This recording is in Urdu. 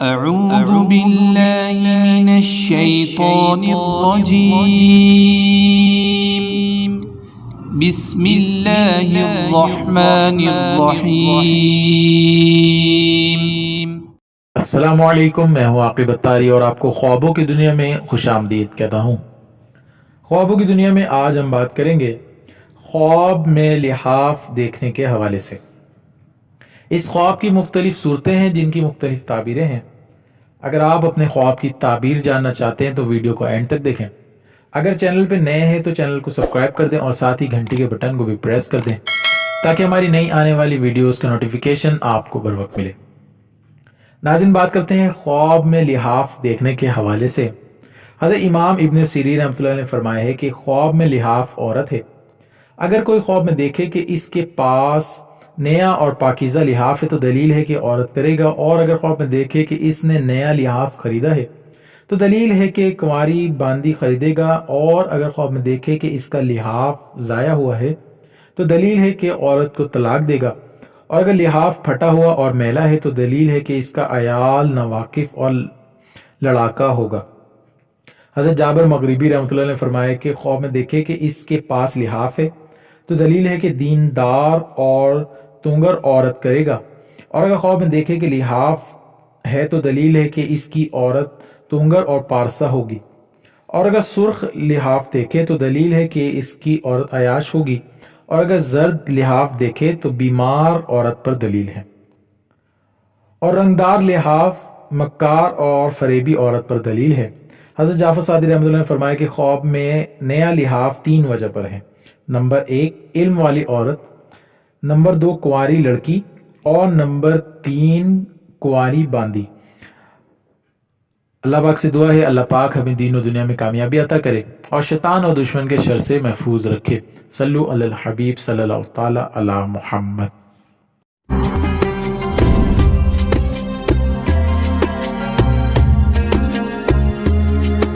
أعوذ بالله من الشيطان الرجيم بسم الله الرحمن الرحيم السلام علیکم، میں ہوں عاقب اتاری اور آپ کو خوابوں کی دنیا میں خوش آمدید کہتا ہوں۔ خوابوں کی دنیا میں آج ہم بات کریں گے خواب میں لحاف دیکھنے کے حوالے سے۔ اس خواب کی مختلف صورتیں ہیں جن کی مختلف تعبیریں ہیں۔ اگر آپ اپنے خواب کی تعبیر جاننا چاہتے ہیں تو ویڈیو کو اینڈ تک دیکھیں۔ اگر چینل پہ نئے ہیں تو چینل کو سبسکرائب کر دیں اور ساتھ ہی گھنٹی کے بٹن کو بھی پریس کر دیں تاکہ ہماری نئی آنے والی ویڈیوز کا نوٹیفیکیشن آپ کو بر وقت ملے۔ ناظرین، بات کرتے ہیں خواب میں لحاف دیکھنے کے حوالے سے۔ حضرت امام ابن سیرین رحمۃ اللہ نے فرمایا ہے کہ خواب میں لحاف عورت ہے۔ اگر کوئی خواب میں دیکھے کہ اس کے پاس نیا اور پاکیزہ لحاف ہے تو دلیل ہے کہ عورت کرے گا، اور اگر خواب میں دیکھے کہ اس نے نیا لحاف خریدا ہے تو دلیل ہے کہ کنواری باندی خریدے گا، اور اگر خواب میں دیکھے کہ اس کا لحاف ضائع ہوا ہے تو دلیل ہے کہ عورت کو طلاق دے گا، اور اگر لحاف پھٹا ہوا اور میلا ہے تو دلیل ہے کہ اس کا عیال ناواقف اور لڑاکا ہوگا۔ حضرت جابر مغربی رحمۃ اللہ نے فرمایا کہ خواب میں دیکھے کہ اس کے پاس لحاف ہے تو دلیل ہے کہ دیندار اور تونگر عورت کرے گا، اور اگر خواب میں دیکھے کہ لحاف ہے تو دلیل ہے کہ اس کی عورت تونگر اور پارسا ہوگی، اور اگر سرخ لحاف دیکھے تو دلیل ہے کہ اس کی عورت عیاش ہوگی، اور اگر زرد لحاف دیکھے تو بیمار عورت پر دلیل ہے، اور رنگدار لحاف مکار اور فریبی عورت پر دلیل ہے۔ حضرت جعفر صادق رحمۃ اللہ نے فرمایا کہ خواب میں نیا لحاف 3 وجہ پر ہے۔ نمبر 1 علم والی عورت، نمبر 2 کنواری لڑکی، اور نمبر 3 کنواری باندی۔ اللہ پاک سے دعا ہے اللہ پاک ہمیں دین و دنیا میں کامیابی عطا کرے اور شیطان اور دشمن کے شر سے محفوظ رکھے۔ صلو علی الحبیب صلی اللہ تعالی علی محمد۔